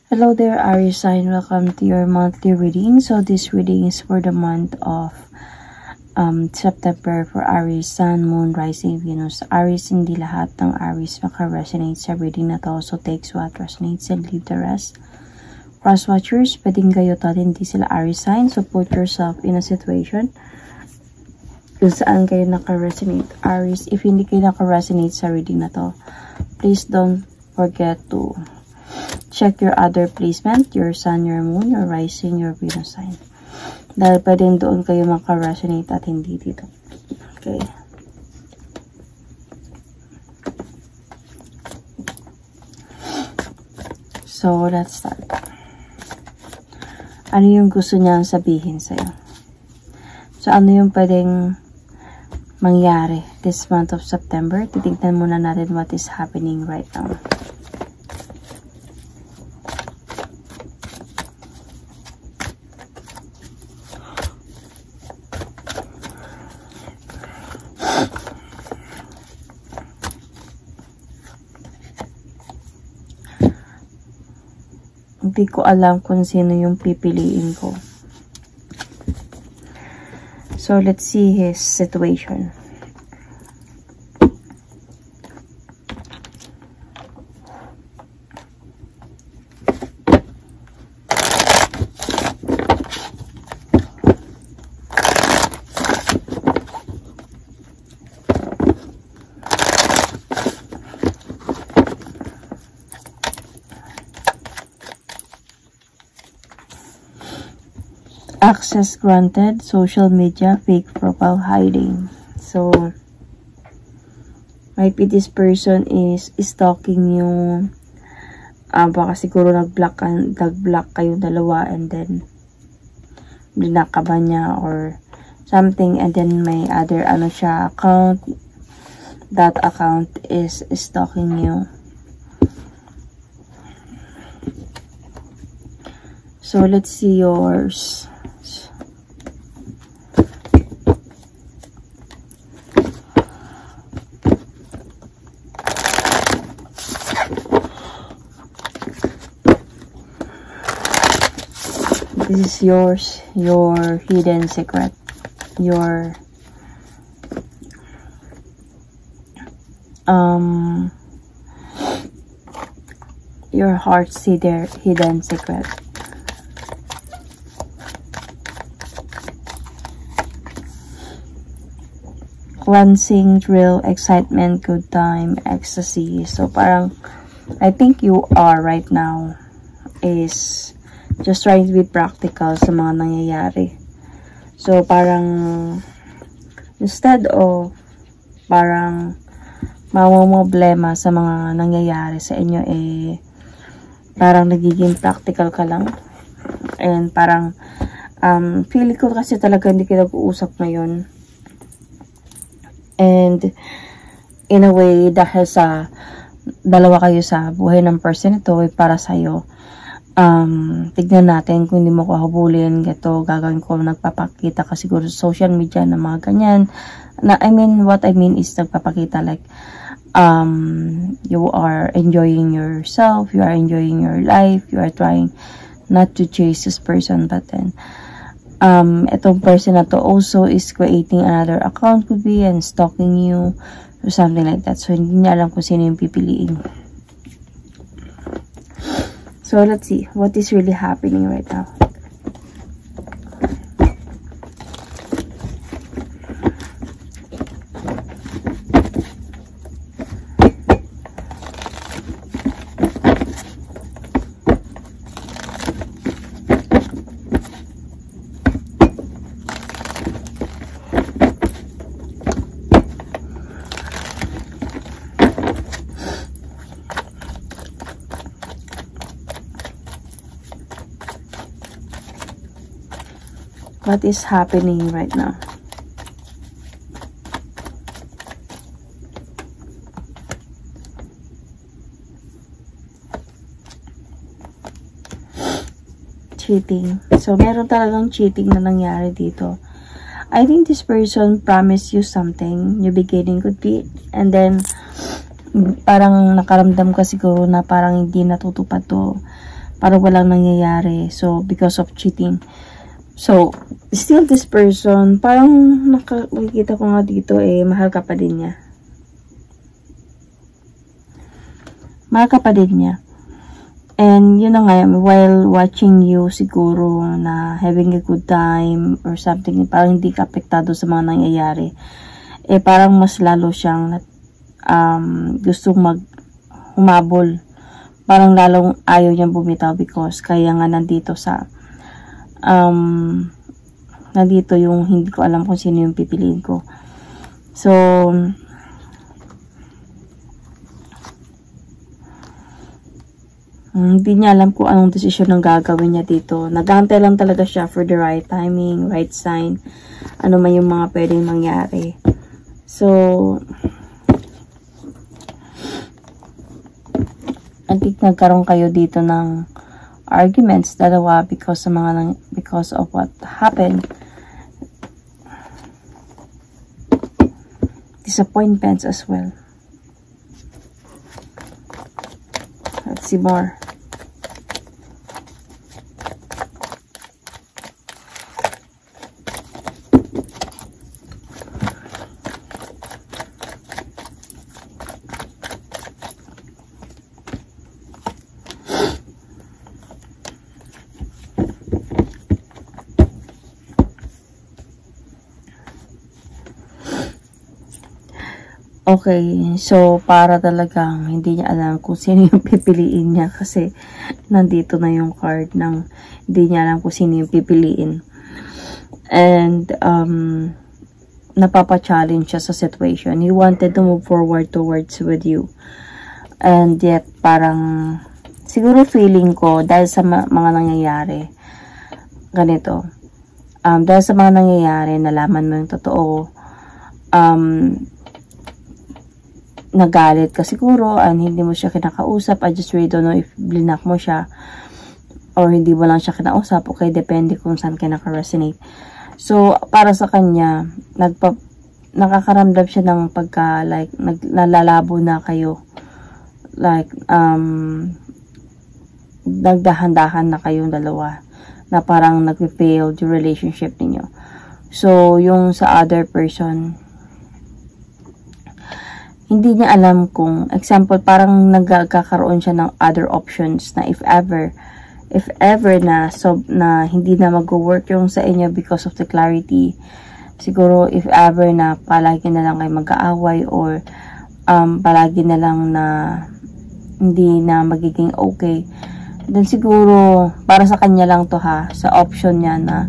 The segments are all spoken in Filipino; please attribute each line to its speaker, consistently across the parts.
Speaker 1: Hello there, Aries sign. Welcome to your monthly reading. So this reading is for the month of September for Aries, Sun, Moon, Rising, Venus. Aries, hindi lahat ng Aries maka-resonate sa reading na to. So takes what resonates and leave the rest. Cross watchers, pwedeng kayo at hindi sila Aries sign. So put yourself in a situation kung saan kayo naka-resonate. Aries, if hindi kayo naka-resonate sa reading na to, please don't forget to check your other placement, your sun, your moon, your rising, your Venus sign. Dahil pwedeng doon kayo maka-resonate at hindi dito. Okay. So, let's start. Ano yung gusto niyang sabihin sa'yo? So, ano yung pwedeng mangyari this month of September? Titignan muna natin what is happening right now. Hindi ko alam kung sino yung pipiliin ko. So, let's see his situation. Access granted, social media, fake profile hiding. So, might be this person is stalking you. Baka siguro nag-block kayo dalawa and then blinak ka ba niya or something, and then may other siya account. That account is stalking you. So, let's see yours. This is yours, your hidden secret, your heart's hidden secret. Cleansing, thrill, excitement, good time, ecstasy. So parang I think you are right now is just trying to be practical sa mga nangyayari. So, parang instead of parang mamomblema sa mga nangyayari sa inyo, parang nagiging practical ka lang. And parang feeling ko kasi talaga hindi kayo nag-uusap ngayon. And in a way, dahil sa dalawa kayo sa buhay ng person ito, para sa'yo, tignan natin kung hindi mo ko habulin, gagawin ko, nagpapakita ka siguro sa social media na mga ganyan. What I mean is nagpapakita like, you are enjoying yourself, you are enjoying your life, you are trying not to chase this person, but then, itong person na to also is creating another account, could be, and stalking you, or something like that. So, hindi niya alam kung sino yung pipiliin. So, let's see what is really happening right now. What is happening right now? Cheating. So, meron talagang cheating na nangyari dito. I think this person promised you something, new beginning could be, and then parang nakaramdam ka siguro na parang hindi natutupad to. Parang walang nangyayari. So, because of cheating. So, still this person, parang nakikita ko nga dito mahal ka pa din niya. Mahal ka pa din niya. And, yun na nga, while watching you, siguro, na having a good time, or something, parang hindi ka apektado sa mga nangyayari, parang mas lalo siyang, gustong humabol. Parang lalong ayaw niyang bumitaw because, kaya nga nandito nandito yung hindi ko alam kung sino yung pipiliin ko. So, hindi niya alam kung anong desisyon ang gagawin niya dito. Nag-aantay lang talaga siya for the right timing, right sign. Ano man yung mga pwedeng mangyari. So, nagkaroon kayo dito ng arguments, dalawa, because of what happened. Disappointments as well. Let's see more. Okay, so para talagang hindi niya alam kung sino yung pipiliin niya kasi nandito na yung card ng hindi niya alam kung sino yung pipiliin. And napapa-challenge siya sa situation. He wanted to move forward towards with you. And yet parang siguro feeling ko dahil sa mga nangyayari ganito. Dahil sa mga nangyayari, nalaman mo yung totoo. Nagalit ka siguro and hindi mo siya kinakausap. I just really don't know if blinak mo siya or hindi mo lang siya kinausap. Okay, depende kung saan ka naka-resonate. So, para sa kanya, nakakaramdam siya ng pagka, like, nalalabo na kayo. Like, nagdahan-dahan na kayong dalawa na parang nag-fail yung relationship niyo. So, yung sa other person, hindi niya alam kung, example, parang nagkakaroon siya ng other options na if ever na hindi na mag-work yung sa inyo because of the clarity, siguro if ever na palagi na lang kayo mag-aaway or palagi na lang na hindi na magiging okay, then siguro para sa kanya lang to sa option niya na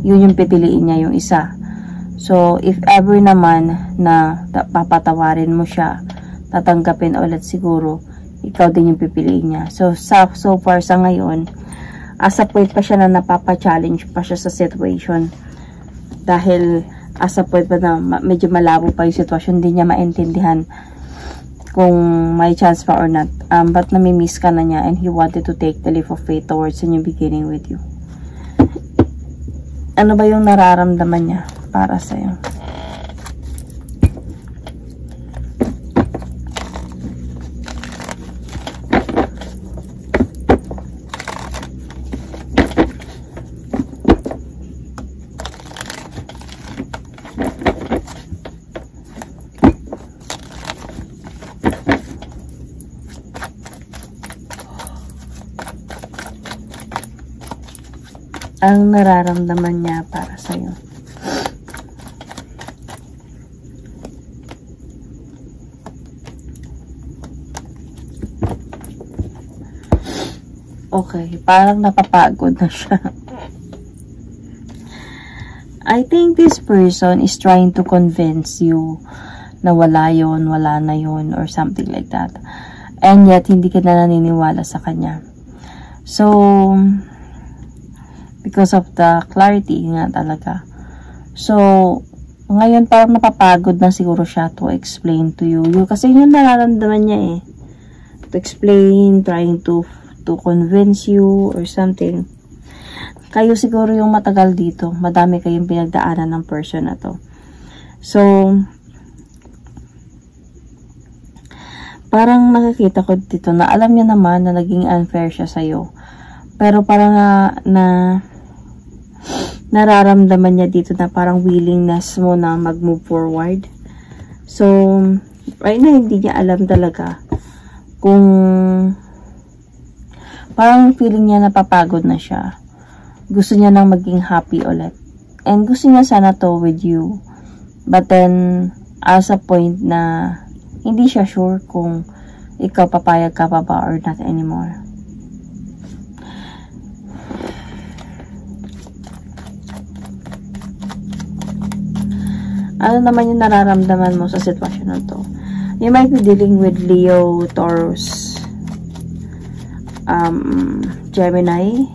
Speaker 1: yun yung pipiliin niya yung isa. So, if ever naman na papatawarin mo siya, tatanggapin ulit siguro, ikaw din yung pipiliin niya. So far sa ngayon, as a point pa siya na napapa-challenge pa siya sa situation. Dahil as a point pa na medyo malabo pa yung sitwasyon, hindi niya maintindihan kung may chance pa or not. But nami-miss ka na niya and he wanted to take the leap of faith towards a new beginning with you. Ano ba yung nararamdaman niya para sa'yo? Ang nararamdaman niya para sa'yo. Okay, parang napapagod na siya. I think this person is trying to convince you na wala yun, wala na yun, or something like that. And yet, hindi ka na naniniwala sa kanya. So, because of the clarity nga talaga. So, ngayon parang napapagod na siguro siya to explain to you. Kasi yun nararamdaman niya to explain, trying to convince you or something. Kayo siguro yung matagal dito. Madami kayong pinagdaanan ng person na to. So, parang nakikita ko dito na alam niya naman na naging unfair siya sa'yo. Pero parang nararamdaman niya dito na parang willingness mo na mag-move forward. So, right na hindi niya alam talaga kung parang feeling niya napapagod na siya. Gusto niya nang maging happy ulit. And gusto niya sana to with you. But then, as a point na hindi siya sure kung ikaw papayag ka pa ba or not anymore. Ano naman yung nararamdaman mo sa sitwasyon na to? You might be dealing with Leo, Taurus, Gemini,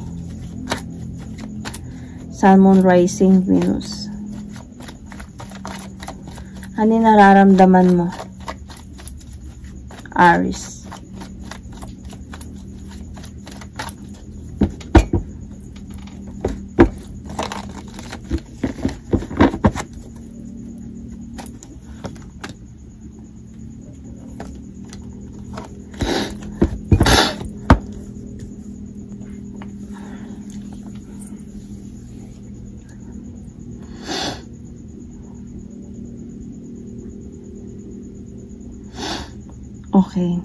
Speaker 1: Sun, Moon, Rising, Venus. Ano yung nararamdaman mo? Aries. Okay.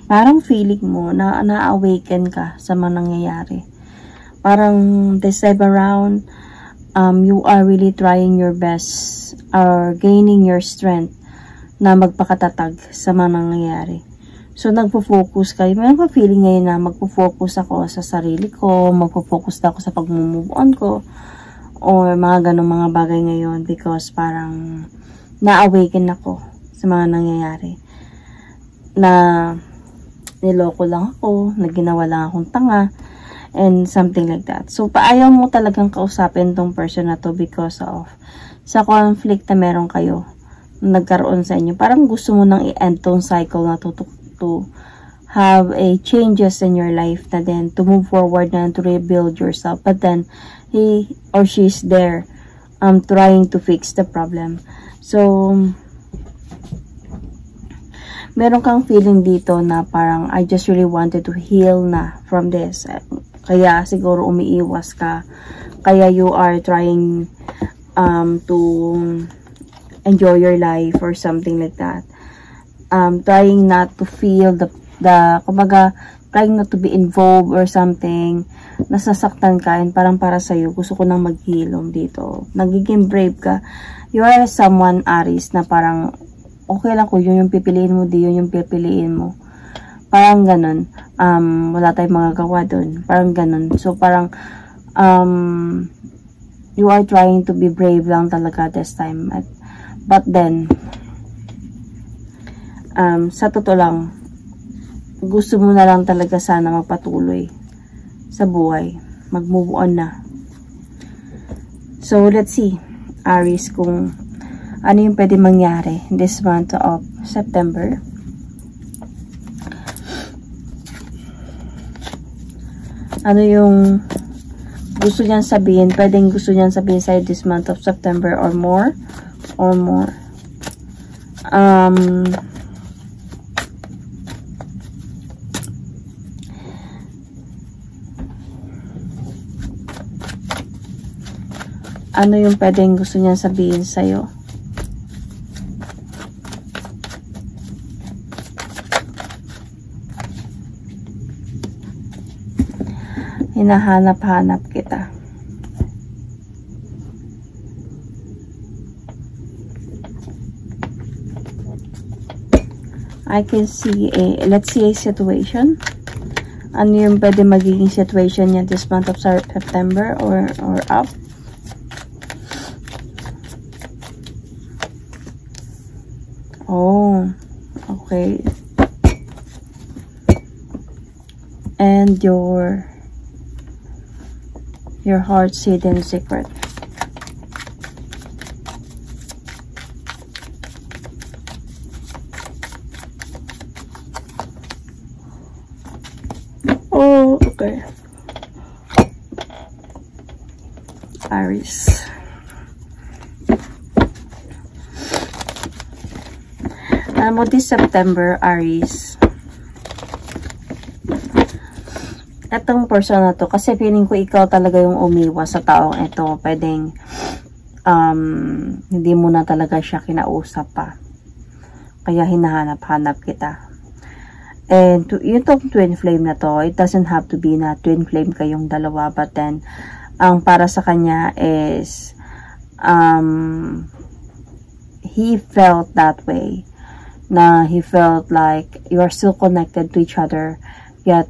Speaker 1: Parang feeling mo na na-awaken ka sa mga nangyayari. Parang this time around, you are really trying your best or gaining your strength na magpakatatag sa mga nangyayari. So, nagpo-focus kayo. Meron ka feeling ngayon na magpo-focus ako sa sarili ko, magpo-focus na ako sa pag-move on ko, or mga ganong mga bagay ngayon because parang na-awaken ako sa mga nangyayari. Na niloko lang ako, na ginawa lang akong tanga, and something like that. So, paayaw mo talagang kausapin tong person na to because of sa conflict na meron kayo na nagkaroon sa inyo. Parang gusto mo nang i-end tong cycle na to have a changes in your life na then to move forward na to rebuild yourself. But then, he or she's there trying to fix the problem. So, meron kang feeling dito na parang I just really wanted to heal na from this. Kaya siguro umiiwas ka. Kaya you are trying to enjoy your life or something like that. Trying not to feel kumbaga, trying not to be involved or something. Nasasaktan ka and parang para sa'yo, gusto ko nang maghilom dito. Nagiging brave ka. You are someone, Aries, na parang okay lang kung yun yung pipiliin mo, di yun yung pipiliin mo. Parang ganun. Wala tayong magagawa dun. Parang ganun. So, parang, you are trying to be brave lang talaga this time. But then, sa totoo lang, gusto mo na lang talaga sana magpatuloy sa buhay. Mag-move on na. So, let's see, Aries, kung ano yung pwede mangyari this month of September. Ano yung gusto niyan sabihin, pwedeng gusto niyan sabihin sa'yo this month of September or more. Ano yung pwedeng gusto niyan sabihin sa'yo? Hinahanap-hanap kita. I can see let's see a situation. Ano yung pwede magiging situation niya this month of September or up? Oh, okay. And your heart's hidden secret. Oh, okay. Aries. Alam mo, this September, Aries, Itong person na to, kasi feeling ko ikaw talaga yung umiwas sa taong ito. Pwedeng, hindi mo na talaga siya kinausap pa. Kaya hinahanap-hanap kita. And itong twin flame na to, it doesn't have to be na twin flame kayong dalawa. But then, ang para sa kanya is, he felt that way. Na he felt like you are still connected to each other. Yet,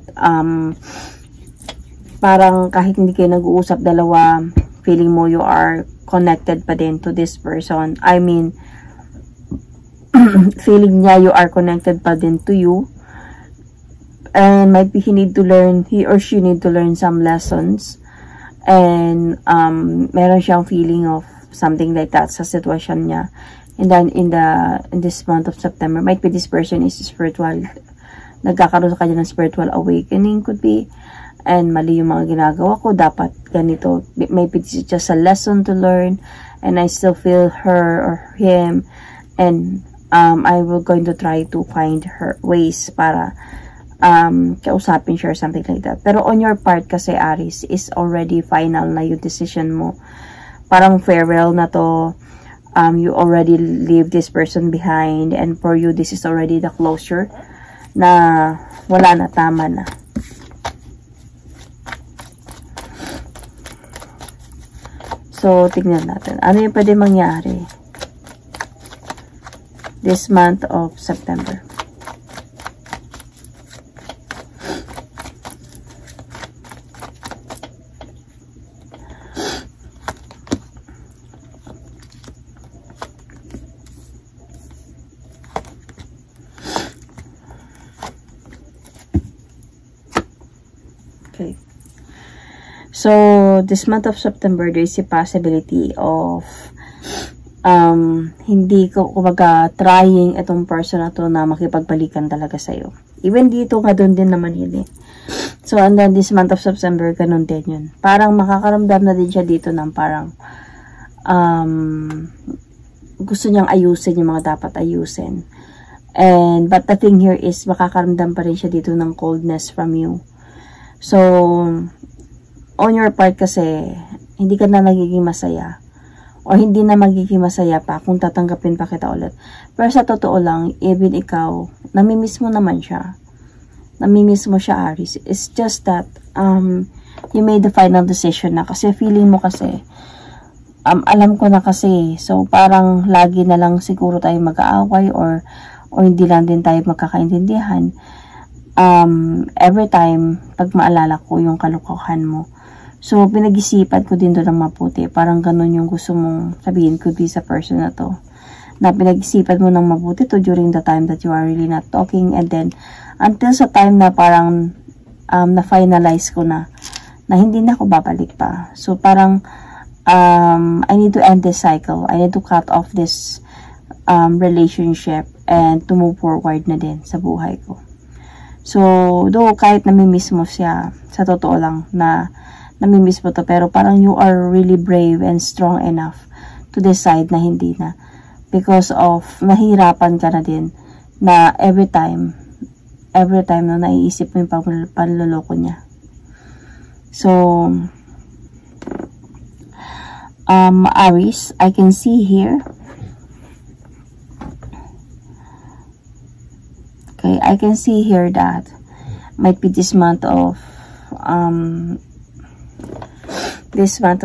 Speaker 1: parang kahit hindi kayo nag-uusap dalawa, feeling mo you are connected pa din to this person. I mean, feeling niya you are connected pa din to you. And might be he or she need to learn some lessons. And, meron siyang feeling of something like that sa sitwasyon niya. And then, in this month of September, might be this person is spiritual. Nagkakaroon sa kanya ng spiritual awakening, could be. And mali yung mga ginagawa ko, dapat ganito. Maybe this is just a lesson to learn. And I still feel her or him. And, I will going to try to find her ways para, kausapin siya or something like that. Pero on your part kasi, Aries, is already final na yung decision mo. Parang farewell na to. You already leave this person behind, and for you, this is already the closure na wala na, tama na. So, tignan natin. Ano yung pwede mangyari this month of September? Okay. So, this month of September, there is a possibility of hindi ko, kumbaga, trying itong person na to na makipagbalikan talaga sa'yo. Even dito, nga doon din naman yun eh. So, and then this month of September, ganun din yun. Parang makakaramdam na din siya dito ng parang gusto niyang ayusin yung mga dapat ayusin. And, but the thing here is, makakaramdam pa rin siya dito ng coldness from you. So, on your part kasi, hindi ka na nagiging masaya. O hindi na magiging masaya pa kung tatanggapin pa kita ulit. Pero sa totoo lang, even ikaw, namimiss mo naman siya. Namimiss mo siya, Aries. It's just that, you made the final decision na. Kasi feeling mo kasi, alam ko na kasi. So, parang lagi na lang siguro tayo mag-aaway or hindi lang din tayo magkakaintindihan. Every time, pag maalala ko yung kalukuhan mo. So, pinag-isipan ko din doon ng mabuti. Parang ganun yung gusto mong sabihin, could be sa person na to. Na pinag-isipan mo ng mabuti to during the time that you are really not talking. And then, until sa time na parang na-finalize ko na hindi na ako babalik pa. So, parang, I need to end this cycle. I need to cut off this relationship and to move forward na din sa buhay ko. So, though kahit namimiss mo siya, sa totoo lang na namimiss mo to, pero parang you are really brave and strong enough to decide na hindi na. Because of, nahihirapan ka na din na every time na naiisip mo yung panloloko niya. So, Aries, I can see here, okay, I can see here that might be this month of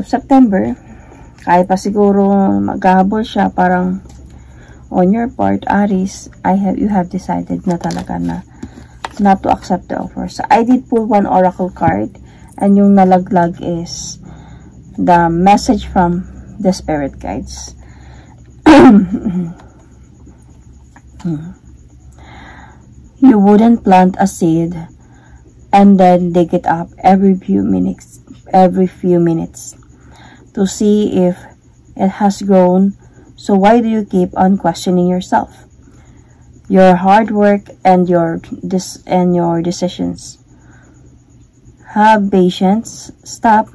Speaker 1: September, kaya pa siguro maghahabol siya, parang on your part, Aries, you have decided na talaga na not to accept the offer. So, I did pull one oracle card, and yung nalaglag is the message from the spirit guides. You wouldn't plant a seed and then dig it up every few minutes to see if it has grown. So why do you keep on questioning yourself, your hard work, and your decisions? Have patience, stop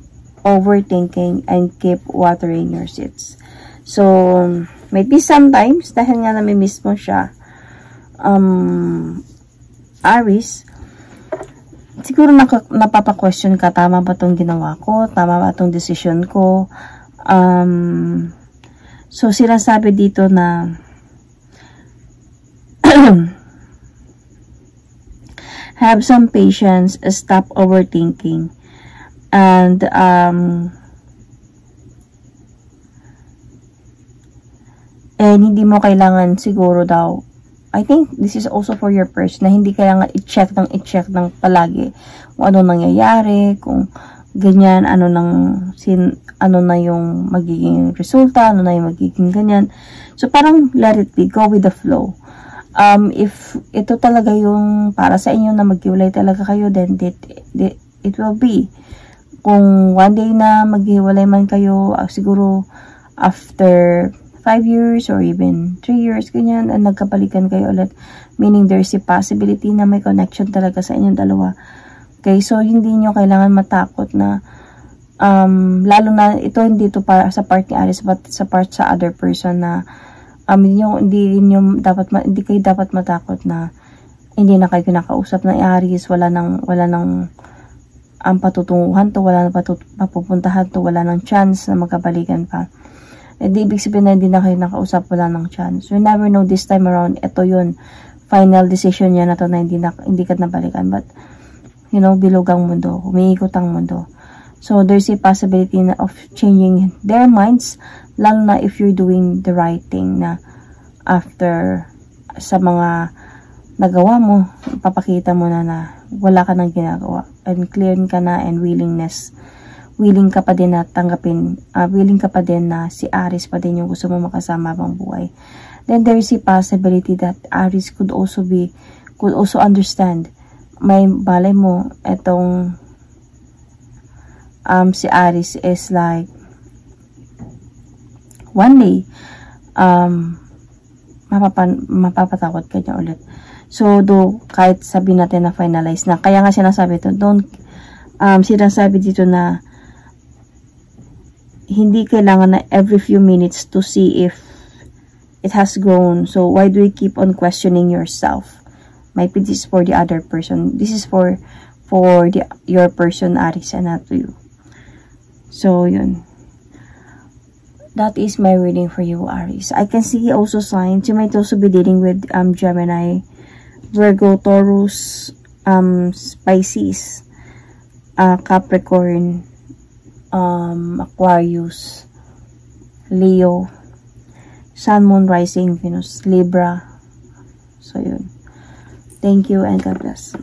Speaker 1: overthinking, and keep watering your seeds. So, maybe sometimes, dahil nga namimiss mo siya, Aries, siguro napapa-question ka, tama ba itong ginawa ko? Tama ba itong decision ko? So, sinasabi dito na have some patience, stop overthinking, and hindi mo kailangan siguro daw, I think this is also for your person, na hindi kailangan i-check ng palagi kung ano nangyayari, kung ganyan, ano na yung magiging resulta, ano na yung magiging ganyan. So, parang let it be, go with the flow. If ito talaga yung para sa inyo na maghiwalay talaga kayo, then it will be. Kung one day na maghiwalay man kayo, siguro after 5 years or even 3 years, ganyan, and nagkabalikan kayo ulit, meaning there's a possibility na may connection talaga sa inyong dalawa. Okay, so hindi nyo kailangan matakot na, lalo na ito, hindi ito para sa part ni Aries, but sa part sa other person na, hindi kayo dapat matakot na hindi na kayo kinakausap ng Aries, wala nang patutunguhan to, wala nang papupuntahan to, wala nang chance na magkabalikan pa. Hindi ibig sabihin na hindi na kayo nakausap, wala nang chance. You never know, this time around, ito yun, final decision niya na to na hindi ka nabalikan. But, you know, bilog ang mundo, umiikot ang mundo. So, there's a possibility of changing their minds, lalo na if you're doing the right thing na after sa mga nagawa mo, papakita mo na wala ka nang ginagawa. And clear ka na and willing ka pa din na tanggapin, willing ka pa din na si Aries pa din yung gusto mo makasama habang buhay. Then there is a possibility that Aries could also understand. May balay mo, etong si Aries is like one day mapapatakot ka niya ulit. So do kahit sabi natin na finalize na, kaya nga sinasabi ito, sinasabi dito na hindi kailangan na every few minutes to see if it has grown. So why do you keep on questioning yourself? Maybe this is for the other person. This is for your person, Aries, and not to you. So yun. That is my reading for you, Aries. I can see also signs. You might also be dealing with Gemini, Virgo, Taurus, Pisces, Capricorn, Aquarius, Leo, Sun, Moon, Rising, Venus, Libra. So yun. Thank you and God bless.